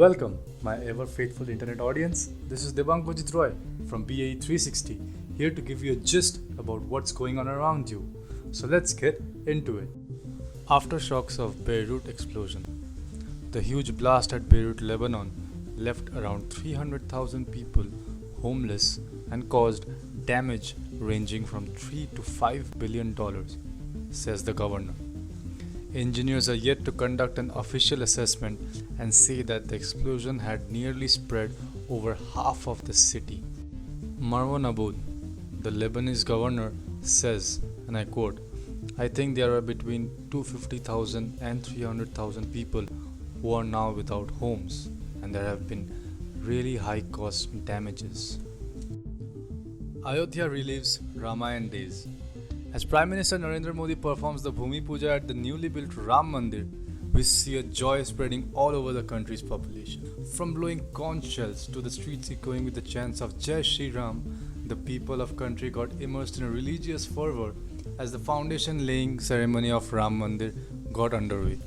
Welcome, my ever faithful internet audience. This is Devang Pujit Roy from BAE 360, here to give you a gist about what's going on around you. So let's get into it. Aftershocks of Beirut explosion. The huge blast at Beirut, Lebanon, left around 300,000 people homeless and caused damage ranging from $3 to $5 billion, says the governor. Engineers are yet to conduct an official assessment and say that the explosion had nearly spread over half of the city. Marwan Aboud, the Lebanese governor, says, and I quote, "I think there are between 250,000 and 300,000 people who are now without homes, and there have been really high cost damages." Ayodhya relives Ramayan days. As Prime Minister Narendra Modi performs the Bhumi Puja at the newly built Ram Mandir, we see a joy spreading all over the country's population. From blowing conch shells to the streets echoing with the chants of Jai Shri Ram, the people of country got immersed in a religious fervor as the foundation laying ceremony of Ram Mandir got underway.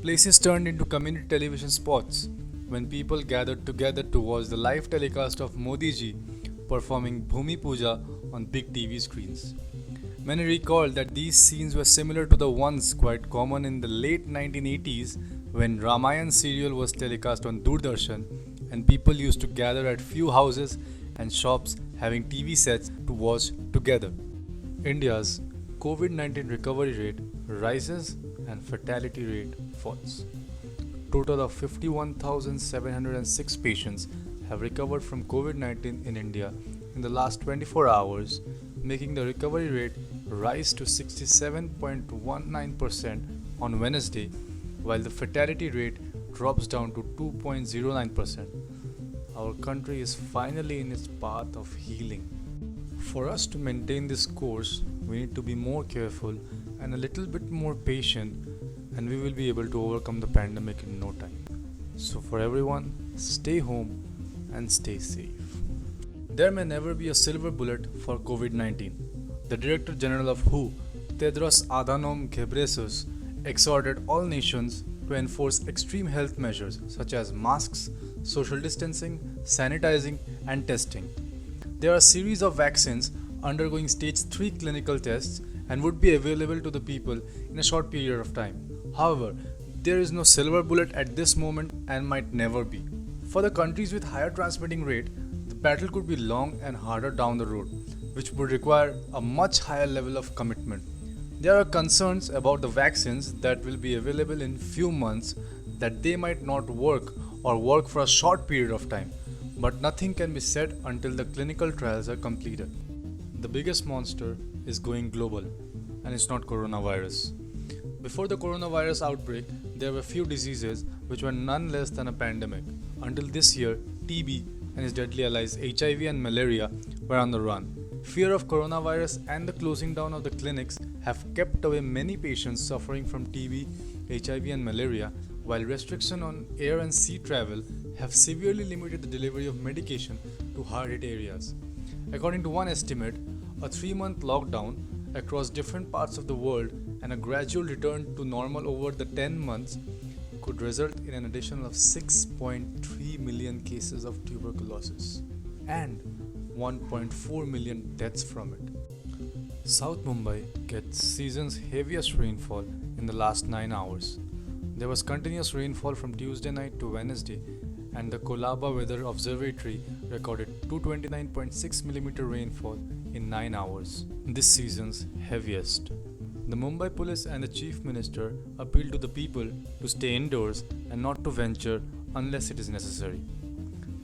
Places turned into community television spots when people gathered together to watch the live telecast of Modi ji performing Bhumi Puja on big TV screens. Many recall that these scenes were similar to the ones quite common in the late 1980s when Ramayan serial was telecast on Doordarshan and people used to gather at few houses and shops having TV sets to watch together. India's COVID-19 recovery rate rises and fatality rate falls. Total of 51,706 patients have recovered from COVID-19 in India in the last 24 hours, making the recovery rate rise to 67.19% on Wednesday, while the fatality rate drops down to 2.09%. Our country is finally in its path of healing. For us to maintain this course, we need to be more careful and a little bit more patient, and we will be able to overcome the pandemic in no time. So for everyone, stay home and stay safe. There may never be a silver bullet for COVID-19. The Director General of WHO, Tedros Adhanom Ghebreyesus, exhorted all nations to enforce extreme health measures such as masks, social distancing, sanitizing, and testing. There are a series of vaccines undergoing stage 3 clinical tests and would be available to the people in a short period of time. However, there is no silver bullet at this moment and might never be. For the countries with higher transmitting rate, the battle could be long and harder down the road, which would require a much higher level of commitment. There are concerns about the vaccines that will be available in few months that they might not work or work for a short period of time, but nothing can be said until the clinical trials are completed. The biggest monster is going global, and it's not coronavirus. Before the coronavirus outbreak, there were few diseases which were none less than a pandemic. Until this year, TB and its deadly allies HIV and malaria were on the run. Fear of coronavirus and the closing down of the clinics have kept away many patients suffering from TB, HIV and malaria, while restriction on air and sea travel have severely limited the delivery of medication to hard-hit areas. According to one estimate, a 3-month lockdown across different parts of the world and a gradual return to normal over the 10 months could result in an addition of 6.3 million cases of tuberculosis and 1.4 million deaths from it. South Mumbai gets season's heaviest rainfall in the last 9 hours. There was continuous rainfall from Tuesday night to Wednesday, and the Kolaba Weather Observatory recorded 229.6 mm rainfall in 9 hours, this season's heaviest. The Mumbai police and the Chief Minister appealed to the people to stay indoors and not to venture unless it is necessary.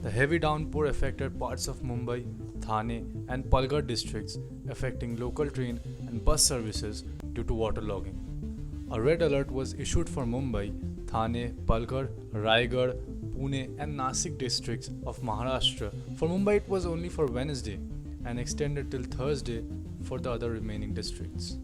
The heavy downpour affected parts of Mumbai, Thane and Palghar districts, affecting local train and bus services due to waterlogging. A red alert was issued for Mumbai, Thane, Palghar, Raigad, Pune and Nasik districts of Maharashtra. For Mumbai it was only for Wednesday and extended till Thursday for the other remaining districts.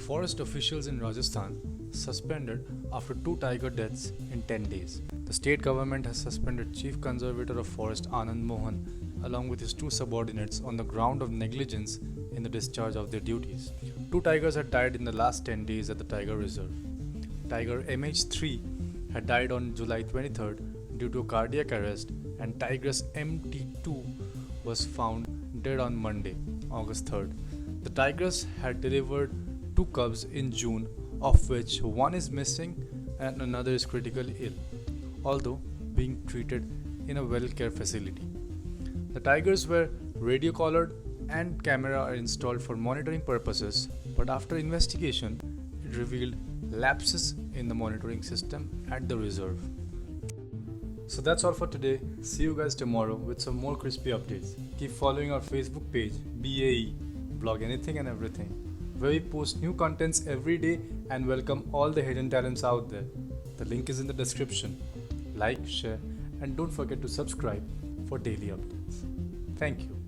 Forest officials in Rajasthan suspended after 2 tiger deaths in 10 days. The state government has suspended Chief Conservator of Forest Anand Mohan along with his 2 subordinates on the ground of negligence in the discharge of their duties. 2 tigers had died in the last 10 days at the Tiger Reserve. Tiger MH3 had died on July 23rd due to cardiac arrest, and tigress MT2 was found dead on Monday, August 3rd. The tigress had delivered two cubs in June, of which one is missing and another is critically ill, although being treated in a well care facility. The tigers were radio collared and camera are installed for monitoring purposes, but after investigation, it revealed lapses in the monitoring system at the reserve. So that's all for today. See you guys tomorrow with some more crispy updates. Keep following our Facebook page, BAE, blog anything and everything, where we post new contents every day and welcome all the hidden talents out there. The link is in the description. Like, share, and don't forget to subscribe for daily updates. Thank you.